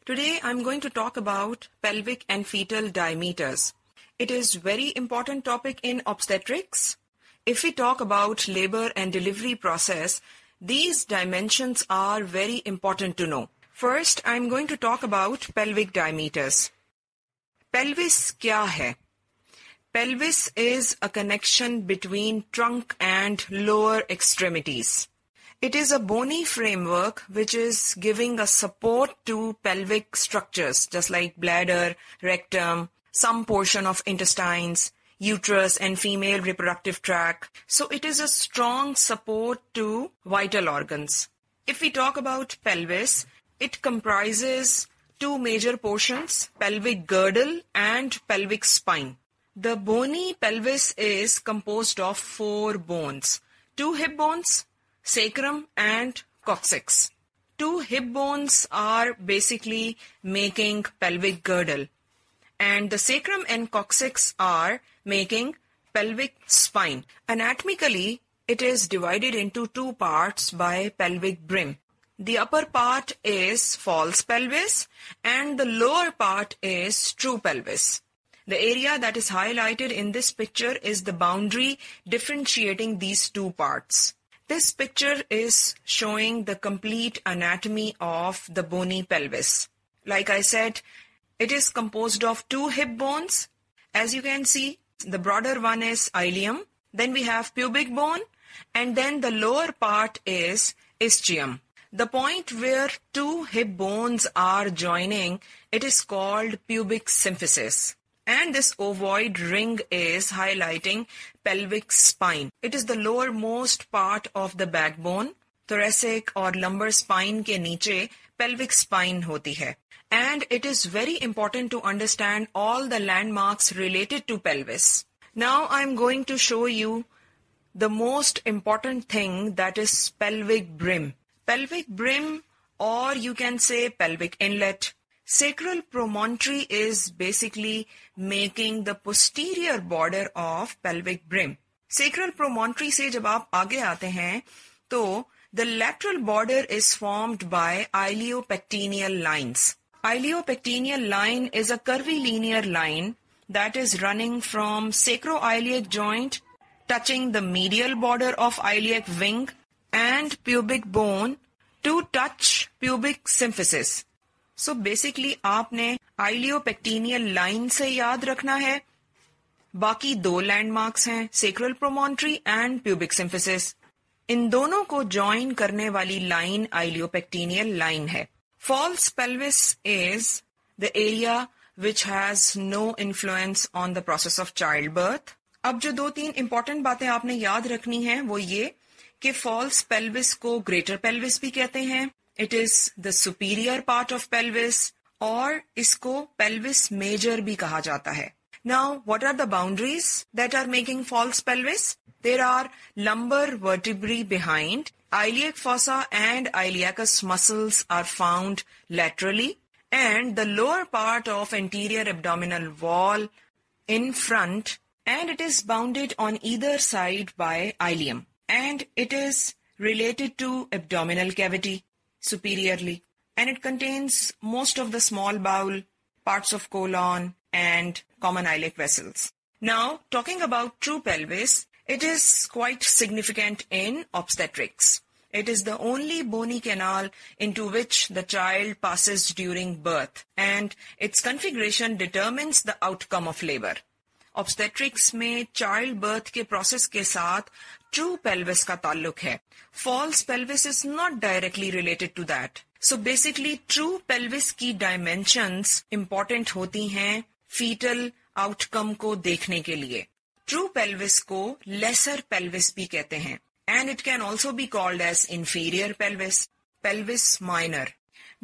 Today I'm going to talk about pelvic and fetal diameters. It is very important topic in obstetrics. If we talk about labor and delivery process, these dimensions are very important to know. First, I'm going to talk about pelvic diameters. Pelvis क्या है? Pelvis is a connection between trunk and lower extremities. It is a bony framework which is giving a support to pelvic structures just like bladder, rectum, some portion of intestines, uterus and female reproductive tract. So it is a strong support to vital organs. If we talk about pelvis, it comprises two major portions, pelvic girdle and pelvic spine. The bony pelvis is composed of 4 bones, 2 hip bones, sacrum and coccyx. 2 hip bones are basically making pelvic girdle, and the sacrum and coccyx are making pelvic spine. Anatomically, it is divided into 2 parts by pelvic brim. The upper part is false pelvis and the lower part is true pelvis. The area that is highlighted in this picture is the boundary differentiating these 2 parts. This picture is showing the complete anatomy of the bony pelvis. Like I said, it is composed of 2 hip bones. As you can see, the broader one is ilium. Then we have pubic bone, and then the lower part is ischium. The point where 2 hip bones are joining, it is called pubic symphysis. And this ovoid ring is highlighting pelvic spine. It is the lowermost part of the backbone. Thoracic or lumbar spine के नीचे pelvic spine होती है. And it is very important to understand all the landmarks related to pelvis. Now I'm going to show you the most important thing, that is pelvic brim. Pelvic brim, or you can say pelvic inlet. Sacral promontory is basically making the posterior border of pelvic brim. Sacral promontory से जब आप आगे आते हैं, तो the lateral border is formed by iliopectineal lines. Iliopectineal line is a curvy linear line that is running from sacroiliac joint, touching the medial border of iliac wing and pubic bone to touch pubic symphysis. So basically आपने iliopectineal line से याद रखना है. बाकी 2 landmarks हैं, sacral promontory and pubic symphysis. इन दोनों को join करने वाली लाइन iliopectineal line है. False pelvis is the area which has no influence on the process of childbirth. अब जो 2-3 important बातें आपने याद रखनी हैं वो ये कि false pelvis को greater pelvis भी कहते हैं. It is the superior part of pelvis, और इसको pelvis major भी कहा जाता है. Now, what are the boundaries that are making false pelvis? There are lumbar vertebrae behind. Iliac fossa and iliacus muscles are found laterally, and the lower part of anterior abdominal wall in front, and it is bounded on either side by ilium, and it is related to abdominal cavity superiorly, and it contains most of the small bowel, parts of colon and common iliac vessels. Now, talking about true pelvis, it is quite significant in obstetrics. It is the only bony canal into which the child passes during birth, and its configuration determines the outcome of labor. Obstetrics में child birth के process के साथ true pelvis का ताल्लुक है. False pelvis is not directly related to that. So basically true pelvis की dimensions important होती हैं fetal outcome को देखने के लिए. True pelvis को lesser pelvis भी कहते हैं, and it can also be called as inferior pelvis, pelvis minor.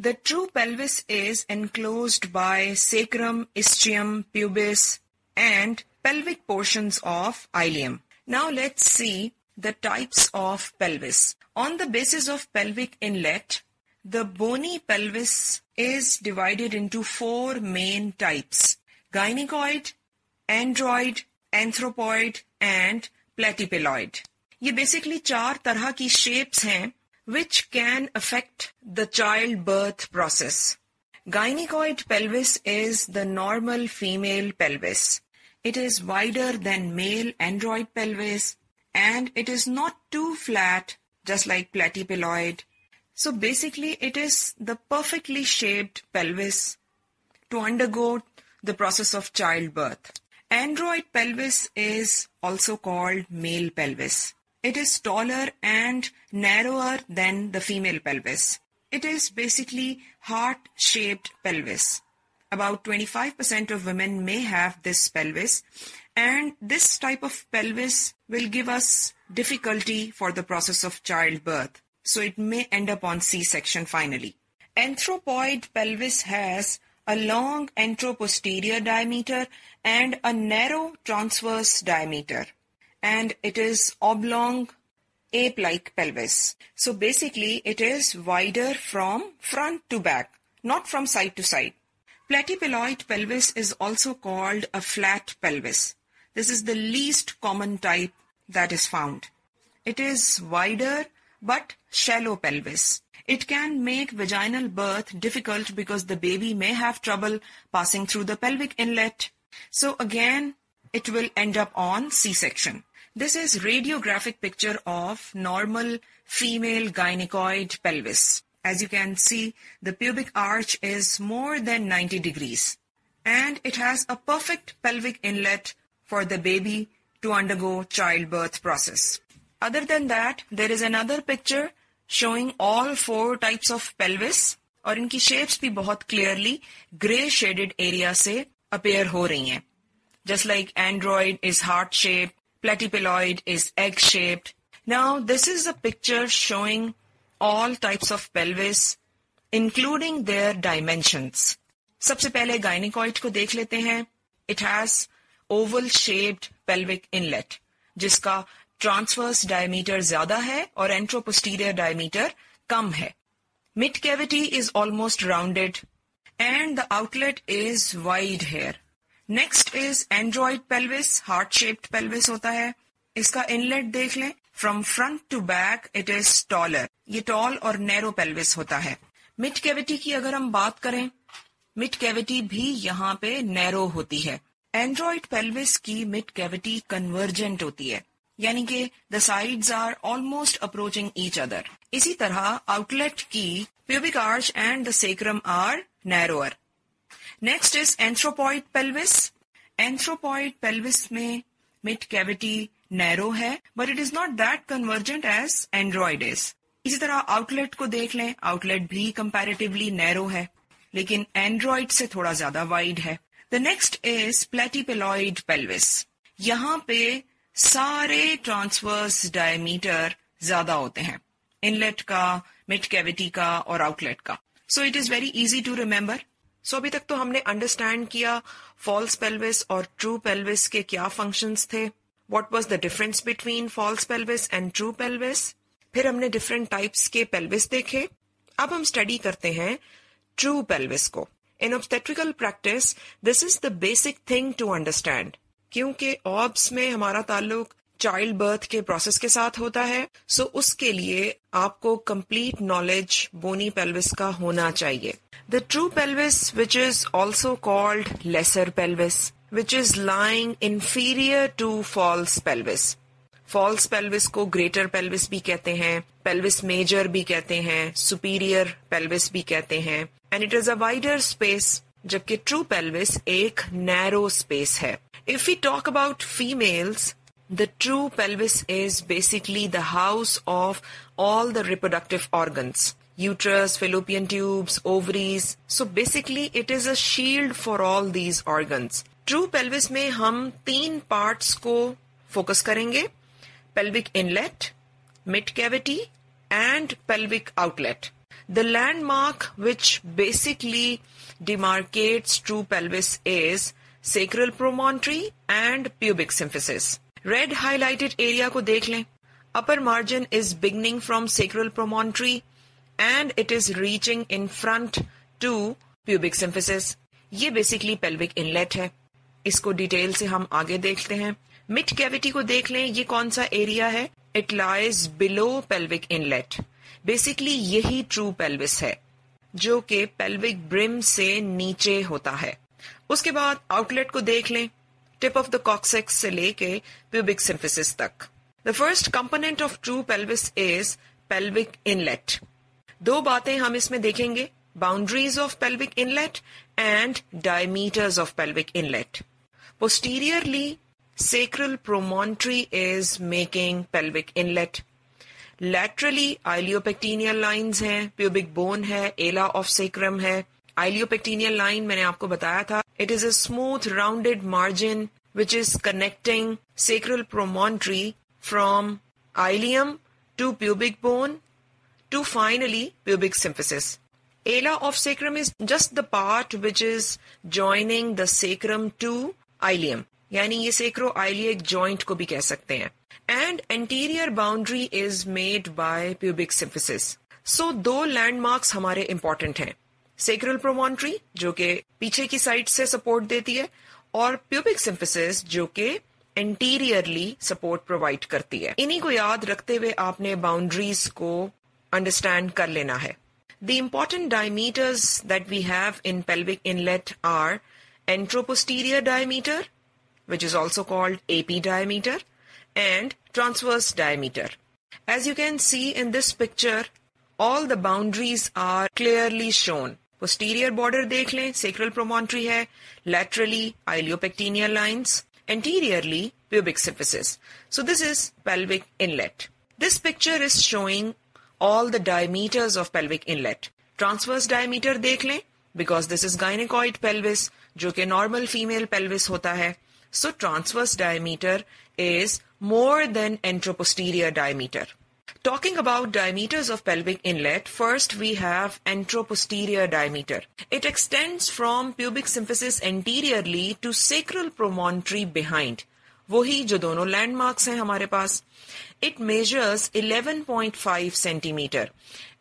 The true pelvis is enclosed by sacrum, ischium, pubis, and pelvic portions of ilium. Now let's see the types of pelvis. On the basis of pelvic inlet, the bony pelvis is divided into 4 main types: gynecoid, android, anthropoid and platypeloid. ये basically 4 तरह की shapes हैं which can affect the childbirth process. Gynecoid pelvis is the normal female pelvis. It is wider than male android pelvis and it is not too flat, just like platyploid. So basically it is the perfectly shaped pelvis to undergo the process of childbirth. Android pelvis is also called male pelvis. It is taller and narrower than the female pelvis. It is basically heart-shaped pelvis. About 25% of women may have this pelvis, and this type of pelvis will give us difficulty for the process of childbirth. So it may end up on C-section finally. Anthropoid pelvis has a long anteroposterior diameter and a narrow transverse diameter. And it is oblong ape-like pelvis. So basically it is wider from front to back, not from side to side. Platyploid pelvis is also called a flat pelvis. This is the least common type that is found. It is wider but shallow pelvis. It can make vaginal birth difficult because the baby may have trouble passing through the pelvic inlet. So again, it will end up on C-section. This is radiographic picture of normal female gynecoid pelvis. As you can see, the pubic arch is more than 90 degrees. And it has a perfect pelvic inlet for the baby to undergo childbirth process. Other than that, there is another picture showing all 4 types of pelvis और इनकी shapes भी बहुत clearly grey shaded area से appear हो रही हैं. Just like android is heart shaped, platyploid is egg shaped. Now this is a picture showing all types of pelvis including their dimensions. सबसे पहले gynecoid को देख लेते हैं. It has oval shaped pelvic inlet जिसका transverse diameter ज़्यादा है और anteroposterior diameter कम है. Mid cavity is almost rounded and the outlet is wide here. Next is android pelvis, heart-shaped pelvis होता है. इसका inlet देख लें. From front to back it is taller. ये tall और narrow pelvis होता है. Mid cavity की अगर हम बात करें, mid cavity भी यहाँ पे narrow होती है. Android pelvis की mid cavity convergent होती है. यानी कि the sides are almost approaching each other. इसी तरह outlet की pubic arch and the sacrum are narrower. Next is anthropoid pelvis. Anthropoid pelvis में mid cavity narrow है, but it is not that convergent as android is. इसी तरह outlet को देख लें, outlet भी comparatively narrow है, लेकिन android से थोड़ा ज़्यादा wide है. The next is platyploid pelvis. यहाँ पे सारे ट्रांसवर्स डायमीटर ज्यादा होते हैं, इनलेट का, मिड कैविटी का और आउटलेट का. So it is very easy to remember. So अभी तक तो हमने अंडरस्टैंड किया फॉल्स पेल्विस और ट्रू पेल्विस के क्या फंक्शंस थे, what was the difference between false pelvis and true pelvis. फिर हमने डिफरेंट टाइप्स के पेल्विस देखे. अब हम स्टडी करते हैं ट्रू पेल्विस को. In obstetrical practice this is the basic thing to understand. क्योंकि ऑब्स में हमारा ताल्लुक चाइल्ड बर्थ के प्रोसेस के साथ होता है, सो उसके लिए आपको कंप्लीट नॉलेज बोनी पेल्विस का होना चाहिए. The true pelvis which is also called lesser pelvis which is lying inferior to false pelvis. False pelvis को ग्रेटर पेल्विस भी कहते हैं, पेल्विस मेजर भी कहते हैं, सुपीरियर पेल्विस भी कहते हैं. And it is a wider space, जबकि ट्रू पेल्विस एक नैरो स्पेस है. If we talk about females, the true pelvis is basically the house of all the reproductive organs. Uterus, fallopian tubes, ovaries. So basically it is a shield for all these organs. True pelvis में हम 3 parts को focus करेंगे. Pelvic inlet, mid cavity and pelvic outlet. The landmark which basically demarcates true pelvis is sacral promontory and pubic symphysis. Red highlighted area को देख लें. Upper margin is beginning from sacral promontory and it is reaching in front to pubic symphysis. ये basically pelvic inlet है. इसको detail से हम आगे देखते हैं. Mid cavity को देख लें, ये कौन सा एरिया है? It lies below pelvic inlet. Basically यही true pelvis है. जो कि पेल्विक ब्रिम से नीचे होता है। उसके बाद आउटलेट को देख लें, टिप ऑफ द कॉक्सिक्स से लेके प्यूबिक सिम्फिसिस तक। The first component of true pelvis is pelvic inlet. दो बातें हम इसमें देखेंगे, boundaries of pelvic inlet and diameters of pelvic inlet. Posteriorly, sacral promontory is making pelvic inlet. Laterally, iliopectineal lines हैं, pubic bone है, ala of sacrum है. Iliopectineal line मैंने आपको बताया था. It is a smooth rounded margin which is connecting sacral promontory from ilium to pubic bone to finally pubic symphysis. Ala of sacrum is just the part which is joining the sacrum to ilium. यानी ये sacroiliac joint को भी कह सकते हैं. And anterior boundary is made by pubic symphysis. So दो landmarks हमारे important हैं. Sacral promontory जो कि पीछे की साइड से support देती है और pubic symphysis जो कि anteriorly support provide करती है. इन्हीं को याद रखते हुए आपने boundaries को understand कर लेना है. The important diameters that we have in pelvic inlet are anteroposterior diameter, which is also called AP diameter, and transverse diameter. As you can see in this picture, all the boundaries are clearly shown. Posterior border देख लें, sacral promontory है, laterally iliopectineal lines, anteriorly pubic symphysis. So this is pelvic inlet. This picture is showing all the diameters of pelvic inlet. Transverse diameter देख लें, because this is gynecoid pelvis, जो कि normal female pelvis होता है. So transverse diameter is more than anteroposterior diameter. Talking about diameters of pelvic inlet, first we have anteroposterior diameter. It extends from pubic symphysis anteriorly to sacral promontory behind. वही जो दोनों landmarks हैं हमारे पास. It measures 11.5 centimeter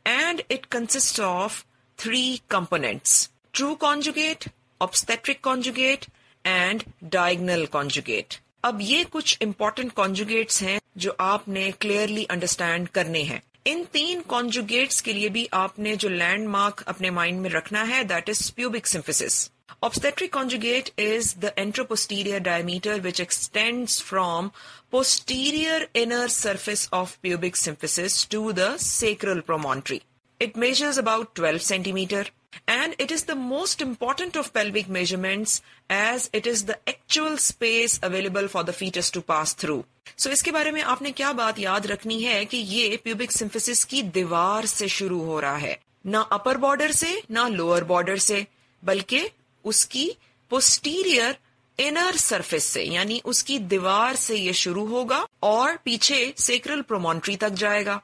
and it consists of 3 components: true conjugate, obstetric conjugate and diagonal conjugate. अब ये कुछ important conjugates हैं जो आपने clearly understand करने हैं. इन 3 conjugates के लिए भी आपने जो landmark अपने mind में रखना है, that is pubic symphysis. Obstetric conjugate is the anteroposterior diameter which extends from posterior inner surface of pubic symphysis to the sacral promontory. It measures about 12 centimeter and it is the most important of pelvic measurements as it is the actual space available for the fetus to pass through. So इसके बारे में आपने क्या बात याद रखनी है कि ये pubic symphysis की दीवार से शुरू हो रहा है, ना upper border से ना lower border से, बल्कि उसकी posterior inner surface से, यानी उसकी दीवार से ये शुरू होगा और पीछे sacral promontory तक जाएगा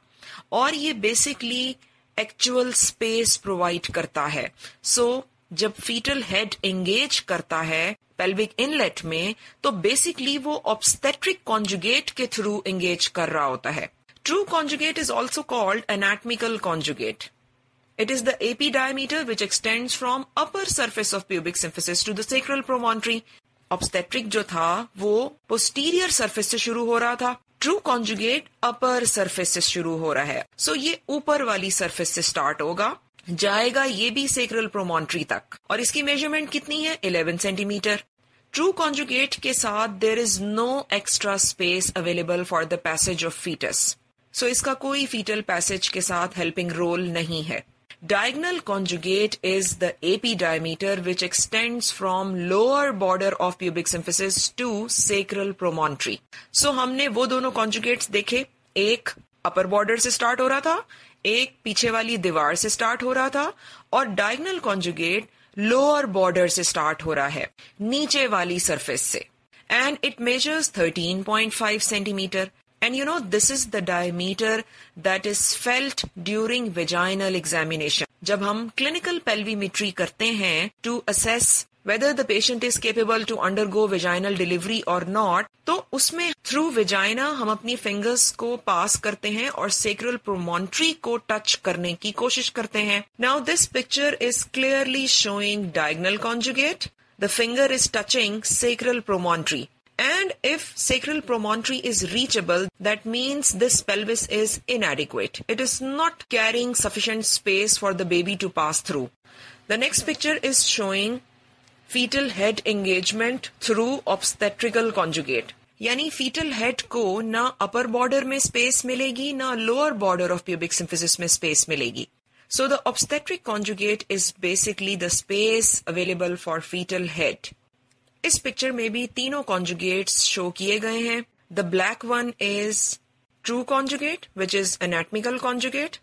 और ये basically actual space provide करता है. So जब fetal head engage करता है pelvic inlet में, तो basically वो obstetric conjugate के through engage कर रहा होता है. True conjugate is also called anatomical conjugate. It is the AP diameter which extends from upper surface of pubic symphysis to the sacral promontory. Obstetric जो था वो posterior surface से शुरू हो रहा था. True conjugate upper surface से शुरू हो रहा है. So ये ऊपर वाली surface से start होगा, जाएगा ये भी sacral promontory तक और इसकी measurement कितनी है? 11 centimeter. True conjugate के साथ there is no extra space available for the passage of fetus. So इसका कोई fetal passage के साथ helping role नहीं है. Diagonal conjugate is the AP diameter which extends from lower border of pubic symphysis to sacral promontory. So हमने वो दोनों conjugates देखे, एक upper border से start हो रहा था, एक पीछे वाली दीवार से start हो रहा था और diagonal conjugate lower border से start हो रहा है, नीचे वाली surface से. And it measures 13.5 centimeter. And you know, this is the diameter that is felt during vaginal examination. जब हम clinical pelvimetry करते हैं to assess whether the patient is capable to undergo vaginal delivery or not, तो उसमें through vagina हम अपनी fingers को pass करते हैं और sacral promontory को touch करने की कोशिश करते हैं. Now this picture is clearly showing diagonal conjugate. The finger is touching sacral promontory. And if sacral promontory is reachable, that means this pelvis is inadequate. It is not carrying sufficient space for the baby to pass through. The next picture is showing fetal head engagement through obstetrical conjugate. यानी fetal head को ना upper border में space मिलेगी ना lower border of pubic symphysis में space मिलेगी. So the obstetric conjugate is basically the space available for fetal head. इस picture में भी तीनों कॉन्जुगेट्स शो किए गए हैं. The black one is true conjugate which is anatomical conjugate.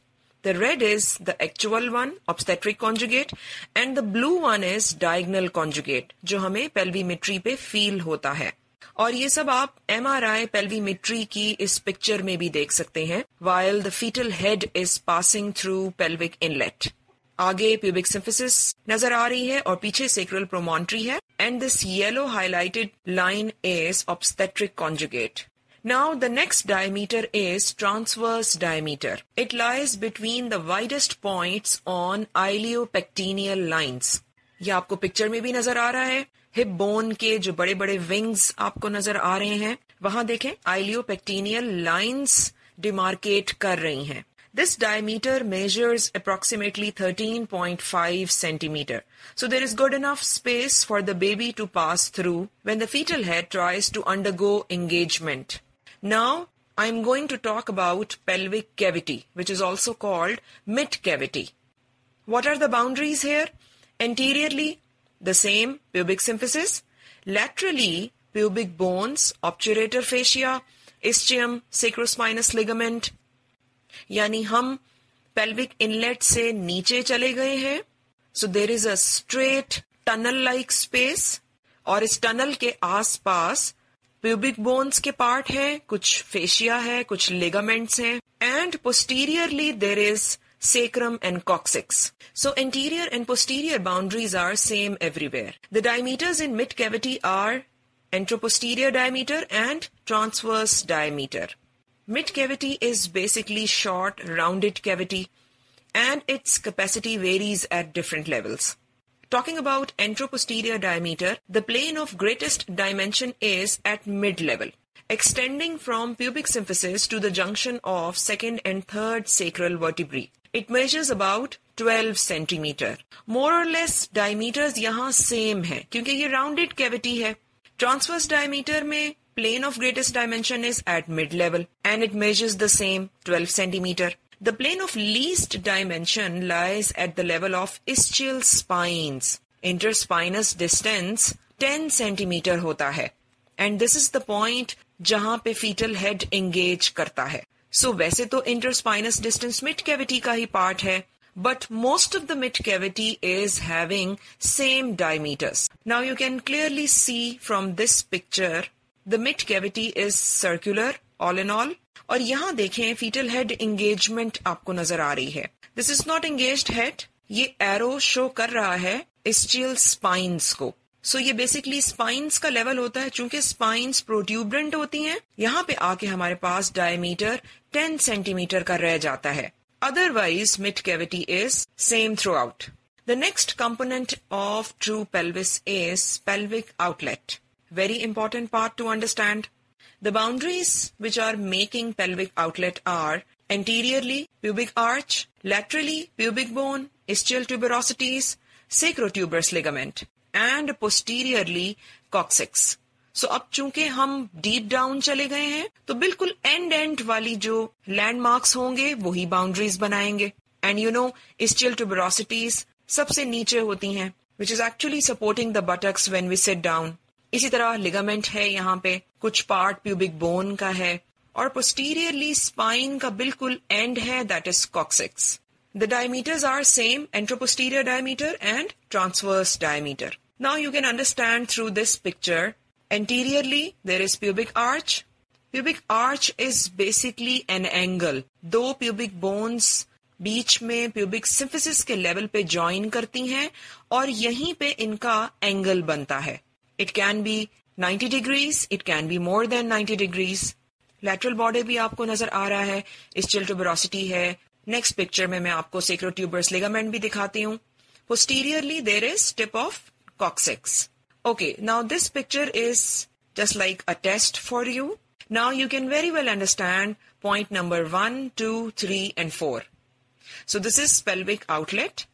The red is the actual one obstetric conjugate and the blue one is diagonal conjugate जो हमें पेल्विमेट्री पे फील होता है. और ये सब आप MRI पेल्विमेट्री की इस पिक्चर में भी देख सकते हैं while the fetal head is passing through pelvic inlet. आगे pubic symphysis नजर आ रही है और पीछे sacral promontory है. And this yellow highlighted line is obstetric conjugate. Now the next diameter is transverse diameter. It lies between the widest points on iliopectineal lines. ये आपको पिक्चर में भी नजर आ रहा है. हिप बोन के जो बड़े बड़े विंग्स आपको नजर आ रहे हैं वहां देखें iliopectineal lines demarcate कर रही हैं. This diameter measures approximately 13.5 centimeter. So there is good enough space for the baby to pass through when the fetal head tries to undergo engagement. Now, I'm going to talk about pelvic cavity, which is also called mid-cavity. What are the boundaries here? Anteriorly, the same pubic symphysis. Laterally, pubic bones, obturator fascia, ischium, sacrospinous ligament. यानी हम pelvic inlet से नीचे चले गए हैं. So there is a straight tunnel like space और इस tunnel के आसपास pubic bones के part हैं, कुछ fascia है, कुछ ligaments हैं and posteriorly there is sacrum and coccyx. So anterior and posterior boundaries are same everywhere. The diameters in mid cavity are anteroposterior diameter and transverse diameter. Mid cavity is basically short, rounded cavity, and its capacity varies at different levels. Talking about anteroposterior diameter, the plane of greatest dimension is at mid-level, extending from pubic symphysis to the junction of second and third sacral vertebrae. It measures about 12 centimeter. More or less diameters यहाँ same है, क्योंकि ये rounded cavity है. Transverse diameter में plane of greatest dimension is at mid-level and it measures the same 12 centimeter. The plane of least dimension lies at the level of ischial spines. Interspinous distance 10 centimeter होता है. And this is the point जहाँ पे fetal head engage करता है. So वैसे तो interspinous distance mid cavity का ही part है, but most of the mid cavity is having same diameters. Now you can clearly see from this picture the mid cavity is circular all in all. और यहाँ देखें fetal head engagement आपको नजर आ रही है. This is not engaged head. ये arrow show कर रहा है ischial spines को. So ये basically spines का level होता है. चूंकि spines protuberant होती हैं, यहाँ पे आके हमारे पास diameter 10 centimeter का रह जाता है. Otherwise, mid cavity is same throughout. The next component of true pelvis is pelvic outlet. Very important part to understand. The boundaries which are making pelvic outlet are anteriorly pubic arch, laterally pubic bone, ischial tuberosities, sacrotuberous ligament, and posteriorly coccyx. So अब चूंकि हम deep down चले गए हैं, तो बिल्कुल end वाली जो landmarks होंगे वही boundaries बनाएंगे. And you know, ischial tuberosities सबसे नीचे होती हैं, which is actually supporting the buttocks when we sit down. इसी तरह लिगामेंट है यहाँ पे, कुछ पार्ट प्यूबिक बोन का है और पोस्टीरियरली स्पाइन का बिल्कुल एंड है, that is coccyx. The diameters are same, anteroposterior diameter and transverse diameter. Now you can understand through this picture. Anteriorly there is pubic arch. Pubic arch is basically an angle. दो pubic bones बीच में pubic symphysis के level पे join करती हैं और यहीं पे इनका एंगल बनता है. It can be 90 degrees, it can be more than 90 degrees. Lateral border भी आपको नजर आ रहा है, ischial tuberosity है. Next picture में मैं आपको sacrotuberous ligament भी दिखाती हूँ. Posteriorly there is tip of coccyx. Okay, now this picture is just like a test for you. Now you can very well understand point number 1, 2, 3 and 4. So this is pelvic outlet.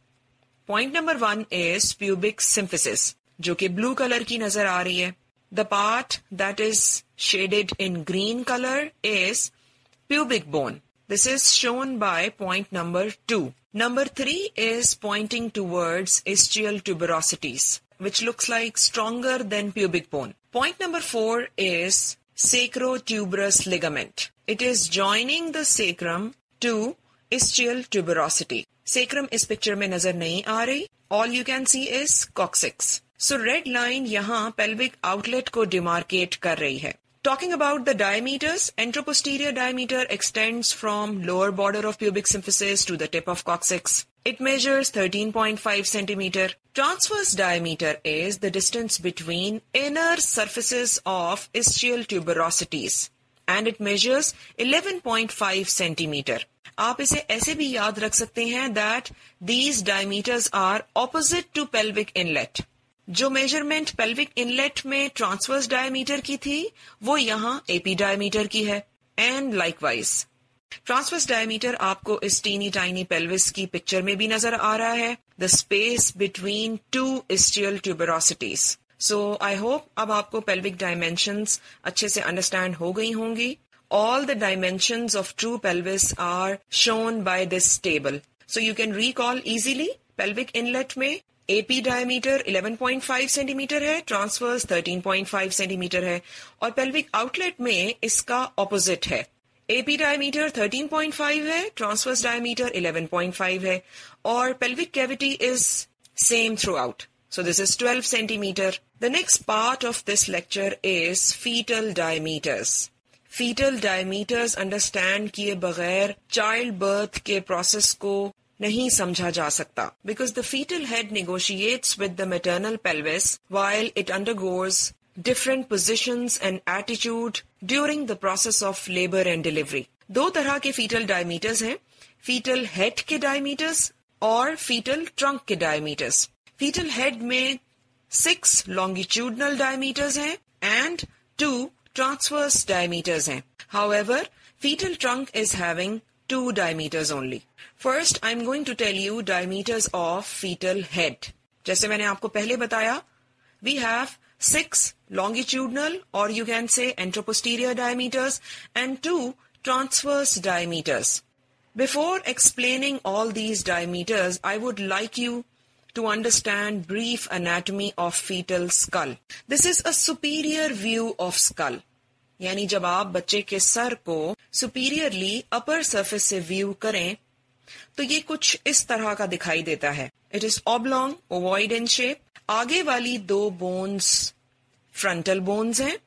Point number 1 is pubic symphysis, जो कि blue color की नजर आ रही है. The part that is shaded in green color is pubic bone. This is shown by point number 2. Number 3 is pointing towards ischial tuberosities, which looks like stronger than pubic bone. Point number 4 is sacrotuberous ligament. It is joining the sacrum to ischial tuberosity. Sacrum इस picture में नजर नहीं आ रही. All you can see is coccyx. So red line यहाँ pelvic outlet को demarcate कर रही है. Talking about the diameters, anteroposterior diameter extends from lower border of pubic symphysis to the tip of coccyx. It measures 13.5 centimeter. Transverse diameter is the distance between inner surfaces of ischial tuberosities and it measures 11.5 centimeter. आप इसे ऐसे भी याद रख सकते हैं that these diameters are opposite to pelvic inlet. जो measurement pelvic inlet में ट्रांसवर्स डायमीटर की थी वो यहाँ एपी डायमीटर की है. एंड लाइकवाइज ट्रांसवर्स डायमीटर आपको इस टीनी टाइनी पेल्विस की पिक्चर में भी नजर आ रहा है. The space between two ischial tuberosities. So I hope अब आपको पेल्विक डायमेंशंस अच्छे से अंडरस्टैंड हो गई होंगी. All the dimensions of true pelvis are shown by this table. So you can recall easily. Pelvic inlet में AP diameter 11.5 सेंटीमीटर है, transverse 13.5 centimetre है और pelvic outlet में इसका opposite है. AP diameter 13.5 है, ट्रांसवर्स diameter 11.5 है और pelvic cavity is same throughout. So this is 12 centimeter. The next part of this lecture is fetal diameters. Fetal diameters understand किए बगैर child birth के process को नहीं समझा जा सकता. Because the fetal head negotiates with the maternal pelvis while it undergoes different positions and attitude during the process of labor and delivery. दो तरह के fetal diameters हैं, fetal head के diameters और fetal trunk के diameters. Fetal head में 6 longitudinal diameters हैं and 2 transverse diameters हैं. However, fetal trunk is having 2 diameters only. First, I'm going to tell you diameters of fetal head. जैसे मैंने आपको पहले बताया, we have 6 longitudinal or you can say anteroposterior diameters and 2 transverse diameters. Before explaining all these diameters, I would like you to understand brief anatomy of fetal skull. This is a superior view of skull. यानी जब आप बच्चे के sir को superiorly upper surface से view करें तो ये कुछ इस तरह का दिखाई देता है. It is oblong, ovoid in shape. आगे वाली 2 bones frontal bones हैं.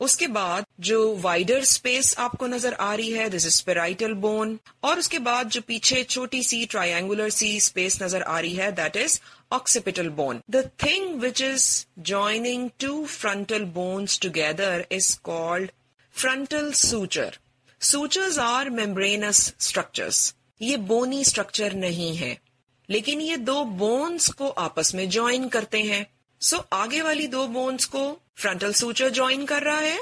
उसके बाद जो wider space आपको नजर आ रही है, this is parietal bone. और उसके बाद जो पीछे छोटी सी triangular सी space नजर आ रही है, that is occipital bone. The thing which is joining 2 frontal bones together is called frontal suture. Sutures are membranous structures. ये bony structure नहीं है, लेकिन ये 2 bones को आपस में join करते हैं. So आगे वाली 2 bones को frontal suture join कर रहा है.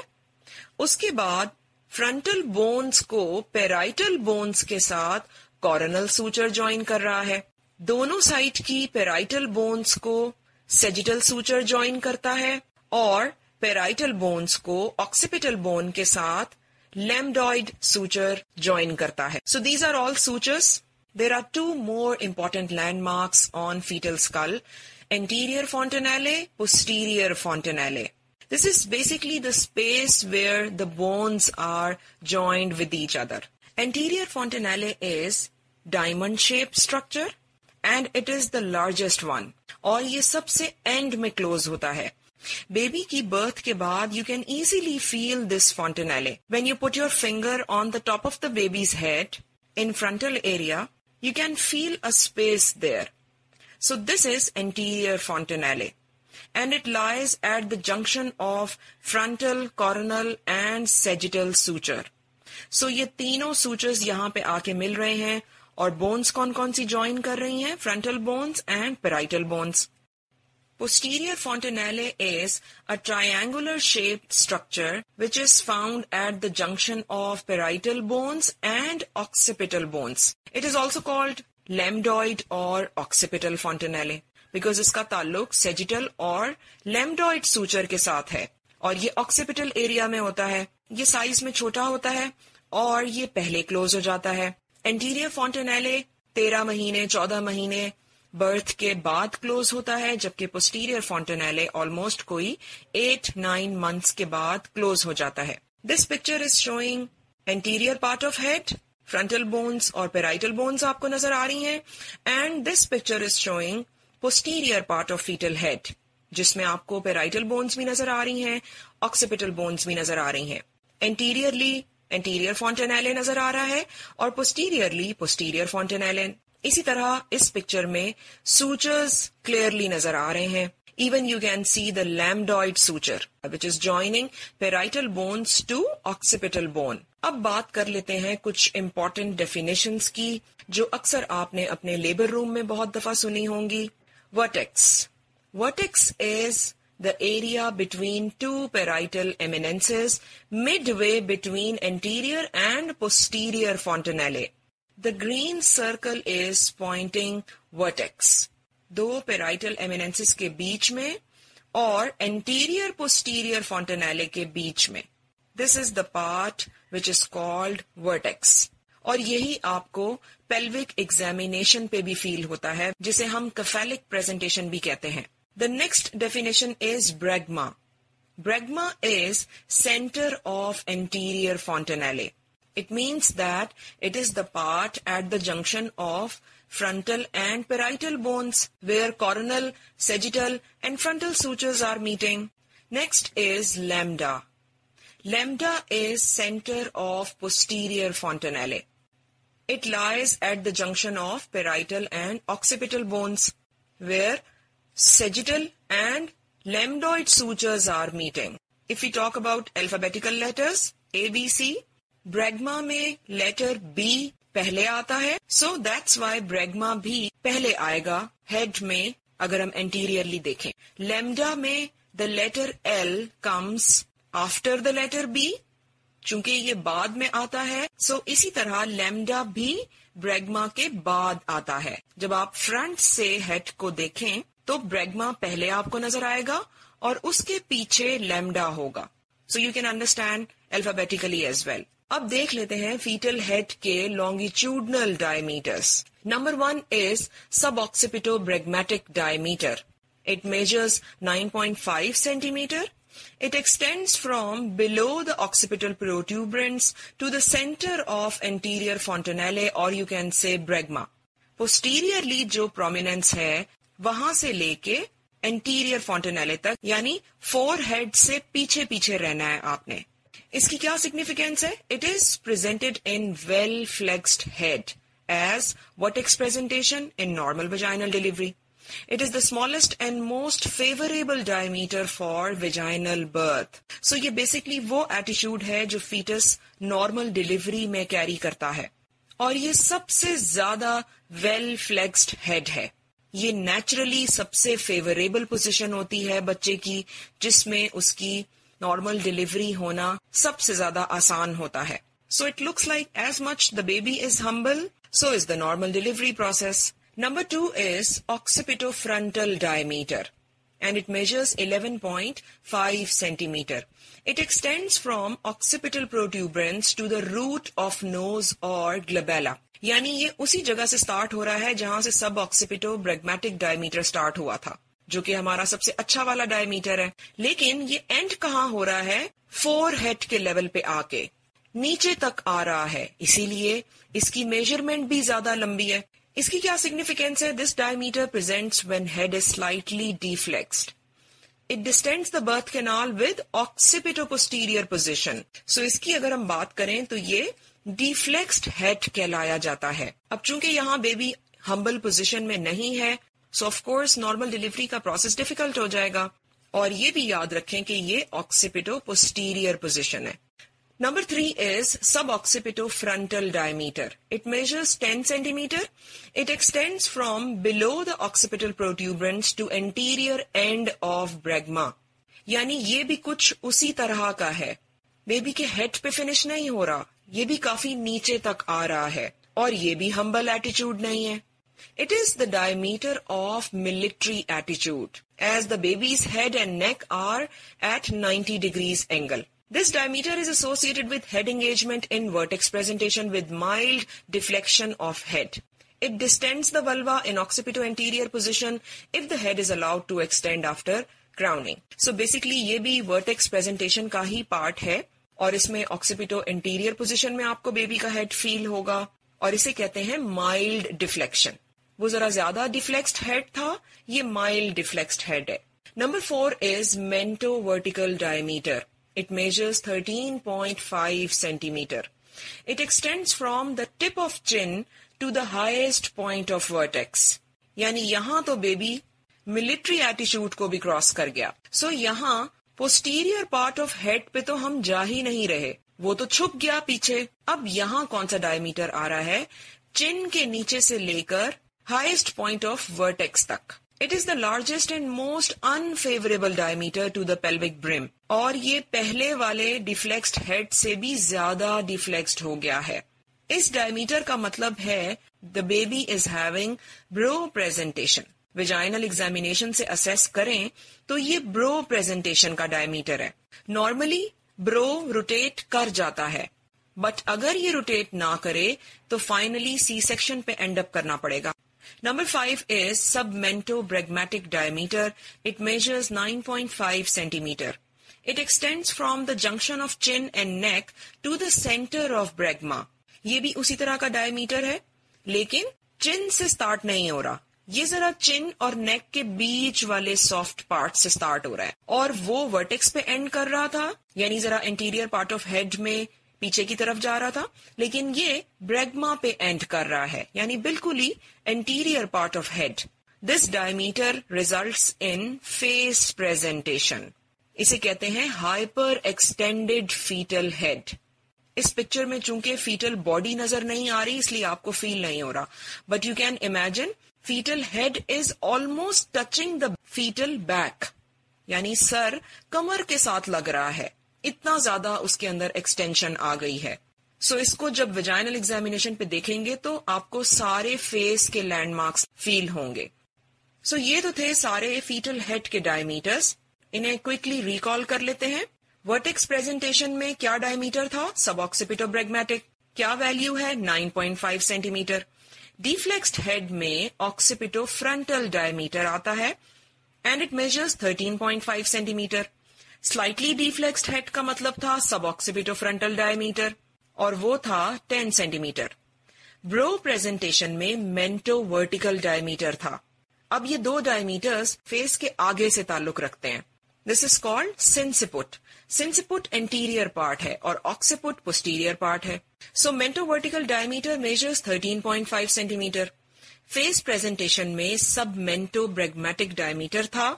उसके बाद frontal bones को parietal bones के साथ coronal suture join कर रहा है. दोनों साइड की parietal bones को sagittal suture join करता है और parietal bones को occipital bone के साथ lambdoid suture join करता है. So these are all sutures. There are 2 more important landmarks on fetal skull: anterior fontanelle, posterior fontanelle. This is basically the space where the bones are joined with each other. Anterior fontanelle is diamond-shaped structure and it is the largest one. और ये सबसे end में close होता है. Baby की birth के बाद you can easily feel this fontanelle. When you put your finger on the top of the baby's head in frontal area, you can feel a space there. So this is anterior fontanelle. And it lies at the junction of frontal, coronal and sagittal suture. So ये तीनों sutures यहाँ पे आके मिल रहे हैं और bones कौन कौन सी join कर रही हैं? Frontal bones and parietal bones. Posterior fontanelle is a triangular shaped structure which is found at the junction of parietal bones and occipital bones. It is also called lambdoid or occipital fontanelle because इसका ताल्लुक sagittal और lambdoid suture के साथ है और ये occipital area में होता है. ये साइज में छोटा होता है और ये पहले क्लोज हो जाता है. Anterior fontanelle 13 महीने 14 महीने बर्थ के बाद क्लोज होता है, जबकि पोस्टीरियर फॉन्टेनेले ऑलमोस्ट कोई 8-9 मंथ्स के बाद क्लोज हो जाता है. This picture is showing anterior part of head, frontal bones और पेराइटल बोन्स आपको नजर आ रही हैं, and this picture is showing posterior part of fetal head, जिसमें आपको पेराइटल बोन्स भी नजर आ रही हैं, ऑक्सिपिटल बोन्स भी नजर आ रही हैं. एंटीरियरली एंटीरियर फॉन्टेनेले नजर आ रहा है और पोस्टीरियरली पोस्टीरियर फॉन्टेनेले. इसी तरह इस पिक्चर में सूचर्स क्लियरली नजर आ रहे हैं. Even you can see the lambdoid suture which is joining parietal bones to occipital bone. अब बात कर लेते हैं कुछ इंपॉर्टेंट डेफिनेशंस की जो अक्सर आपने अपने लेबर रूम में बहुत दफा सुनी होंगी. Vertex. Vertex is the area between two parietal eminences midway between anterior and posterior fontanelle. The green circle is pointing vertex. दो parietal eminences के बीच में और anterior posterior fontanelle के बीच में. This is the part which is called vertex. और यही आपको pelvic examination पे भी फील होता है, जिसे हम cephalic presentation भी कहते हैं. The next definition is bregma. Bregma is center of anterior fontanelle. It means that it is the part at the junction of frontal and parietal bones where coronal, sagittal and frontal sutures are meeting. Next is lambda. Lambda is center of posterior fontanelle. It lies at the junction of parietal and occipital bones where sagittal and lambdoid sutures are meeting. If we talk about alphabetical letters A, B, C, bregma में letter B पहले आता है, so that's why bregma भी पहले आएगा head में अगर हम anteriorly देखें. lambda में the letter L comes after the letter B, चूंकि ये बाद में आता है, so इसी तरह lambda भी bregma के बाद आता है. जब आप front से head को देखें तो ब्रेगमा पहले आपको नजर आएगा और उसके पीछे लैम्डा होगा. So you can understand alphabetically as well. अब देख लेते हैं फीटल हेड के longitudinal diameters. Number 1 is suboccipitobregmatic diameter. It measures 9.5 centimetre. It extends from below the occipital protuberance to the center of anterior fontanelle or you can say bregma. Posteriorly जो prominence है वहां से लेके anterior फॉन्टेनेले तक, यानी forehead से पीछे पीछे रहना है आपने. इसकी क्या सिग्निफिकेंस है? It is presented in well flexed head as vertex presentation in normal vaginal delivery. It is the smallest and most favorable diameter for vaginal birth. So ये basically वो attitude है जो fetus normal delivery में carry करता है. और ये सबसे ज्यादा well flexed head है. ये नेचुरली सबसे फेवरेबल पोजीशन होती है बच्चे की, जिसमें उसकी नॉर्मल डिलीवरी होना सबसे ज्यादा आसान होता है. So it looks like as much the baby is humble, so is the normal delivery process. Number 2 is occipitofrontal diameter and it measures 11.5 centimeter. It extends from occipital protuberance to the root of nose or glabella. यानी ये उसी जगह से start हो रहा है जहां से सब ऑक्सिपिटोब्रेगमेटिक डायमीटर स्टार्ट हुआ था, जो कि हमारा सबसे अच्छा वाला डायमीटर है. लेकिन ये एंड कहाँ हो रहा है? फोरहेड के लेवल पे आके नीचे तक आ रहा है, इसीलिए इसकी मेजरमेंट भी ज्यादा लंबी है. इसकी क्या सिग्निफिकेंस है? This diameter presents when head is slightly deflexed. It distends the birth canal with occipitoposterior position. So इसकी अगर हम बात करें तो ये डिफ्लेक्स्ड हेड कहलाया जाता है. अब चूंकि यहाँ बेबी हम्बल पोजीशन में नहीं है, सो ऑफ कोर्स नॉर्मल डिलीवरी का प्रोसेस डिफिकल्ट हो जाएगा. और ये भी याद रखें कि ये ऑक्सिपिटोपोस्टीरियर पोजीशन है. Number 3 is suboccipitofrontal diameter. It measures 10 centimeter. It extends from below the occipital protuberance to anterior end of bregma. यानी ये भी कुछ उसी तरह का है. बेबी के हेड पे फिनिश नहीं हो रहा, ये भी काफी नीचे तक आ रहा है, और ये भी humble attitude नहीं है. It is the diameter of military attitude, as the baby's head and neck are at 90 degrees angle. This diameter is associated with head engagement in vertex presentation with mild deflection of head. It distends the vulva in occipito-anterior position if the head is allowed to extend after crowning. So basically ये भी vertex presentation का ही part है, और इसमें occipito-anterior position में आपको baby का head feel होगा, और इसे कहते हैं mild deflection. वो जरा ज्यादा डिफ्लेक्स्ड हेड था, ये माइल्ड डिफ्लेक्स्ड हेड है. Number 4 is mentovertical diameter. It measures 13.5 centimeter. It extends from the tip of chin to the highest point of vertex. यानी यहाँ तो बेबी मिलिट्री एटीट्यूड को भी क्रॉस कर गया. सो यहाँ पोस्टीरियर पार्ट ऑफ हेड पे तो हम जा ही नहीं रहे, वो तो छुप गया पीछे. अब यहाँ कौन सा डायमीटर आ रहा है? चिन के नीचे से लेकर highest point of vertex तक. It is the largest and most unfavorable diameter to the pelvic brim. और ये पहले वाले deflexed head से भी ज्यादा deflexed हो गया है. इस diameter का मतलब है the baby is having bro presentation. Vaginal examination से assess करें तो ये bro presentation का diameter है. Normally bro rotate कर जाता है, but अगर ये rotate ना करे तो finally C-section पे end up करना पड़ेगा. Number 5 is submentobregmatic diameter. It measures 9.5 centimeter. It extends from the junction of chin and neck to the center of bregma. ये भी उसी तरह का diameter है, लेकिन chin से start नहीं हो रहा. ये जरा chin और neck के बीच वाले soft part से start हो रहा है, और वो vertex पे end कर रहा था, यानी जरा anterior part of head में पीछे की तरफ जा रहा था, लेकिन ये ब्रेगमा पे एंड कर रहा है, यानी बिल्कुल ही anterior part of head. This diameter results in face presentation. इसे कहते हैं हाइपर एक्सटेंडेड फीटल हेड. इस पिक्चर में चूंकि फीटल बॉडी नजर नहीं आ रही, इसलिए आपको फील नहीं हो रहा, but you can imagine fetal head is almost touching the fetal back, यानी सर कमर के साथ लग रहा है, इतना ज्यादा उसके अंदर एक्सटेंशन आ गई है. सो इसको जब वेजाइनल एग्जामिनेशन पे देखेंगे तो आपको सारे फेस के लैंडमार्क्स फील होंगे. सो ये तो थे सारे फीटल हेड के डायमीटर्स. इन्हें क्विकली रिकॉल कर लेते हैं. वर्टेक्स प्रेजेंटेशन में क्या डायमीटर था? सबऑक्सिपिटोब्रेगमेटिक. क्या वैल्यू है? 9.5 सेंटीमीटर. डिफ्लेक्स्ड हेड में ऑक्सिपिटोफ्रंटल डायमीटर आता है and it measures 13.5 centimetre. Slightly deflexed head का मतलब था सबऑक्सिपिटोफ्रंटल डायमीटर, और वो था 10 सेंटीमीटर. ब्रो प्रेजेंटेशन में मेंटोवर्टिकल डायमीटर था. अब ये दो डायमीटर्स फेस के आगे से ताल्लुक रखते हैं. This is called sinciput. Sinciput anterior part है और ऑक्सिपुट पोस्टीरियर पार्ट है. So mentovertical diameter measures 13.5 centimetre. Face presentation में सबमेंटोब्रेगमेटिक डायमीटर था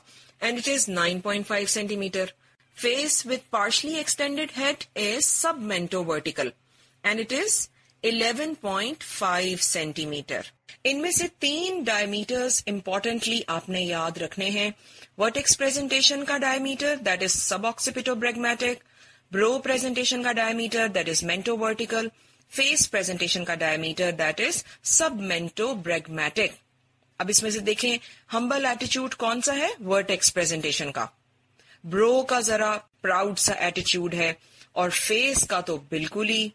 and it is 9.5 centimetre. Face with partially extended head is submentovertical and it is 11.5 centimeter. इनमें से 3 diameters importantly आपने याद रखने हैं. वर्टेक्स प्रेजेंटेशन का diameter that is suboccipitobregmatic, brow presentation का diameter that is mentovertical, face presentation का diameter that is submentobregmatic. अब इसमें से देखें हम्बल एटीट्यूड कौन सा है? वर्टेक्स प्रेजेंटेशन का. ब्रो का जरा प्राउड सा एटीट्यूड है और फेस का तो बिल्कुल ही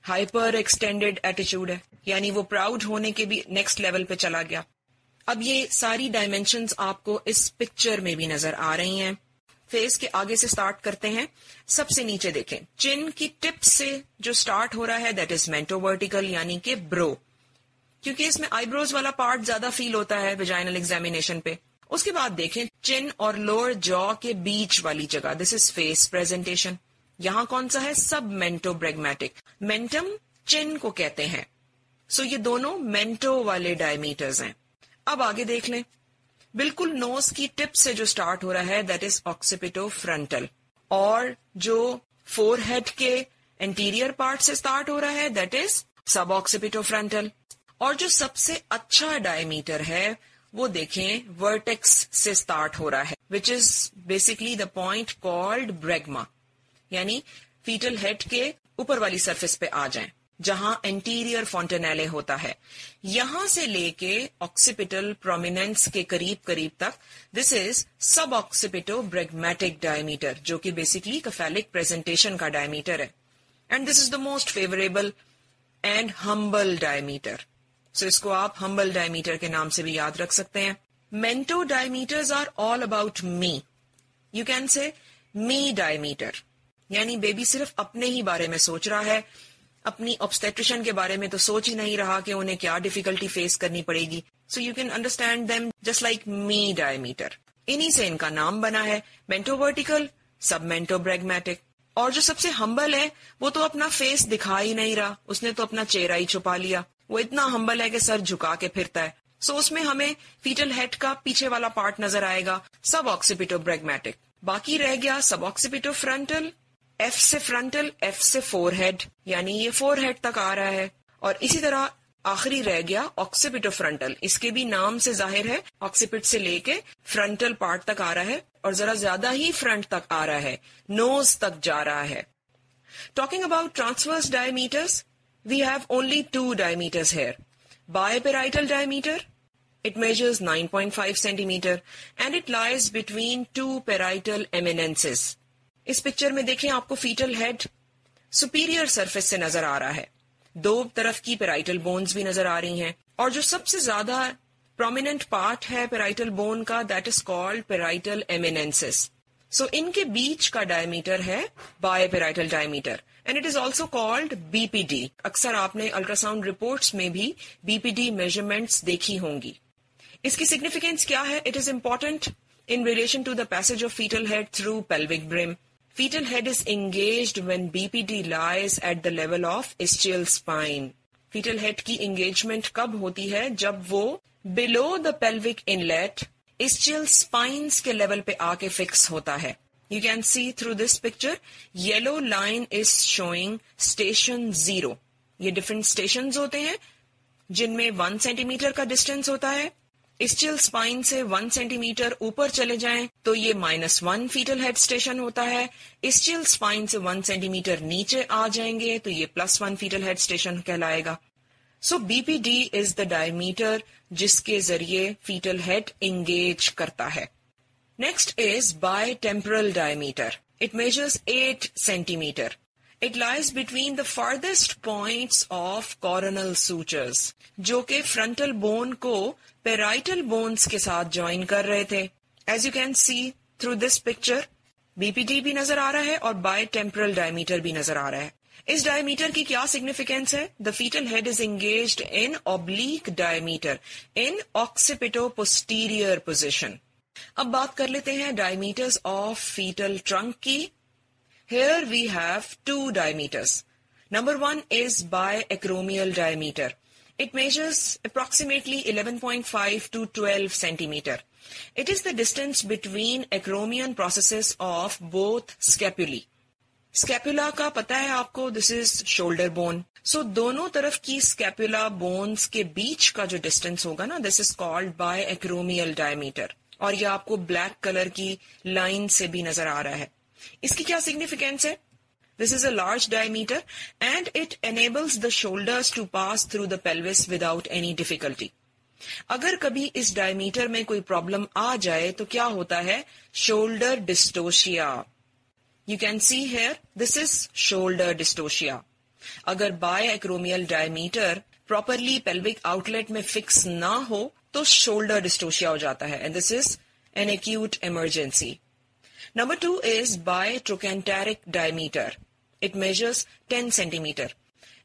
हाइपर एक्सटेंडेड एटीट्यूड है, यानी वो प्राउड होने के भी नेक्स्ट लेवल पे चला गया. अब ये सारी डायमेंशंस आपको इस पिक्चर में भी नजर आ रही हैं. फेस के आगे से स्टार्ट करते हैं. सबसे नीचे देखें, चिन की टिप से जो स्टार्ट हो रहा है दैट इज मेंटोवर्टिकल यानी कि ब्रो, क्योंकि इसमें आईब्रोज वाला पार्ट ज्यादा फील होता है वेजाइनल एग्जामिनेशन पे. उसके बाद देखें चिन और लोअर जॉ के बीच वाली जगह, दिस इज फेस प्रेजेंटेशन. यहां कौन सा है? सबमेंटोब्रेगमेटिक. मेंटम चिन को कहते हैं. सो ये दोनों मेंटो वाले डायमीटर्स हैं. अब आगे देख लें, बिल्कुल नोज की टिप से जो स्टार्ट हो रहा है दैट इज ऑक्सिपिटोफ्रंटल, और जो फोरहेड के एंटीरियर पार्ट से स्टार्ट हो रहा है, दैट इज सब ऑक्सीपिटोफ्रंटल। और जो सबसे अच्छा डायमीटर है वो देखें वर्टेक्स से स्टार्ट हो रहा है, which is basically the point called bregma, यानी फीटल हेड के ऊपर वाली सरफेस पे आ जाएं, जहां एंटीरियर फॉन्टेनेले होता है। यहां से लेके ऑक्सीपिटल प्रोमिनेंस के करीब करीब तक this is suboccipitobregmatic diameter, जो कि बेसिकली कफेलिक प्रेजेंटेशन का डायमीटर है। And this is the most favourable and humble diameter. So इसको आप हम्बल डायमीटर के नाम से भी याद रख सकते हैं। Mento diameters are all about me. You can say me diameter, यानी बेबी सिर्फ अपने ही बारे में सोच रहा है, अपनी ऑब्स्टेट्रिशियन के बारे में तो सोच ही नहीं रहा कि उन्हें क्या डिफिकल्टी फेस करनी पड़ेगी। सो you can understand them just like me diameter. इन्हीं से इनका नाम बना है, मेंटो वर्टिकल, सब मेंटो ब्रेगमेटिक। और जो सबसे हम्बल है वो तो अपना फेस दिखा ही नहीं रहा, उसने तो अपना चेहरा ही छुपा लिया। वो इतना हम्बल है कि सर झुका के फिरता है। सो उसमें हमें फीटल हेड का पीछे वाला पार्ट नजर आएगा, सब ऑक्सीपिटो ब्रेगमेटिक। बाकी रह गया सब ऑक्सीपिटो फ्रंटल, एफ से फ्रंटल, एफ से फोरहेड, यानी ये फोरहेड तक आ रहा है। और इसी तरह आखिरी रह गया ऑक्सीपिटो फ्रंटल। इसके भी नाम से जाहिर है ऑक्सीपिट से लेके फ्रंटल पार्ट तक आ रहा है और जरा ज्यादा ही फ्रंट तक आ रहा है, नोज तक जा रहा है। Talking about transverse diameters, we have only two diameters here. Biparietal diameter, it measures 9.5 centimeter and it lies between two parietal eminences. इस पिक्चर में देखें आपको फीटल हेड सुपीरियर सरफेस से नजर आ रहा है, दो तरफ की पेराइटल बोन्स भी नजर आ रही हैं, और जो सबसे ज्यादा प्रोमिनेंट पार्ट है पेराइटल बोन का, that is called parietal eminences. So इनके बीच का डायमीटर है biparietal diameter and it is also called BPD. अक्सर आपने अल्ट्रासाउंड रिपोर्ट्स में भी बीपीडी मेजरमेंट्स देखी होंगी। इसकी सिग्निफिकेंस क्या है? It is important in relation to the passage of fetal head through pelvic brim. Fetal head is engaged when BPD lies at the level of ischial spine. Fetal head की engagement कब होती है? जब वो below the pelvic inlet ischial spines के level पे आके fix होता है। You can see through this picture, yellow line is showing station 0. ये different stations होते हैं जिनमें 1 सेंटीमीटर का डिस्टेंस होता है। इस्चियल स्पाइन से 1 सेंटीमीटर ऊपर चले जाएं तो ये -1 फीटल हेड स्टेशन होता है। इस्चियल स्पाइन से 1 सेंटीमीटर नीचे आ जाएंगे तो ये +1 फीटल हेड स्टेशन कहलाएगा। So BPD is the diameter जिसके जरिए फीटल हेड एंगेज करता है। Next is bitemporal diameter. It measures 8 centimetre. It lies between the farthest points of coronal sutures, जो के frontal bone को parietal bones के साथ join कर रहे थे। As you can see through this picture, BPD भी नजर आ रहा है और bitemporal diameter भी नजर आ रहा है। इस diameter की क्या significance है? The fetal head is engaged in oblique diameter in occipito-posterior position. अब बात कर लेते हैं diameters of fetal trunk की। Here we have two diameters. Number 1 is biacromial diameter. It measures approximately 11.5 to 12 centimeter. It is the distance between acromion processes of both scapulae. Scapula का पता है आपको, this is shoulder bone. So दोनों तरफ की scapula bones के बीच का जो distance होगा ना, this is called biacromial diameter. और ये आपको black color की line से भी नजर आ रहा है। इसकी क्या सिग्निफिकेंस है? This is a large diameter and it enables the shoulders to pass through the pelvis without any difficulty. अगर कभी इस डायमीटर में कोई प्रॉब्लम आ जाए तो क्या होता है? Shoulder dystocia. You can see here, this is shoulder dystocia. अगर biacromial diameter properly pelvic outlet में fix ना हो तो shoulder dystocia हो जाता है and this is an acute emergency. Number 2 is bitrochanteric diameter. It measures 10 centimeter.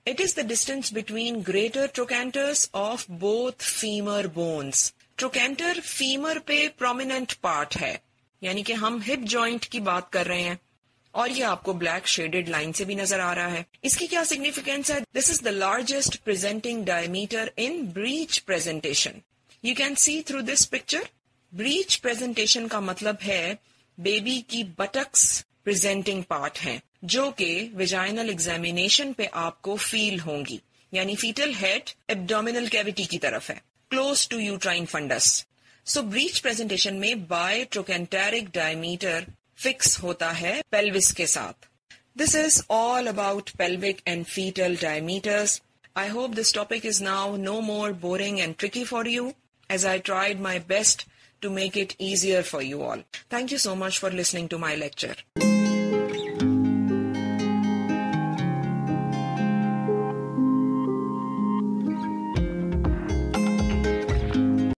It is the distance between greater trochanters of both femur bones. Trochanter femur पे prominent part है, यानी कि हम hip joint की बात कर रहे हैं और ये आपको black shaded line से भी नजर आ रहा है। इसकी क्या significance है? This is the largest presenting diameter in breech presentation. You can see through this picture. Breech presentation का मतलब है बेबी की बटक्स प्रेजेंटिंग पार्ट हैं जो कि वेजाइनल एग्जामिनेशन पे आपको फील होंगी, यानी फीटल हेड एब्डोमिनल कैविटी की तरफ है, close to uterine fundus. So breech presentation में बायट्रोकेंटेरिक डायमीटर फिक्स होता है पेल्विस के साथ. This is all about pelvic and fetal diameters. I hope this topic is now no more boring and tricky for you, as I tried my best to make it easier for you all. Thank you so much for listening to my lecture.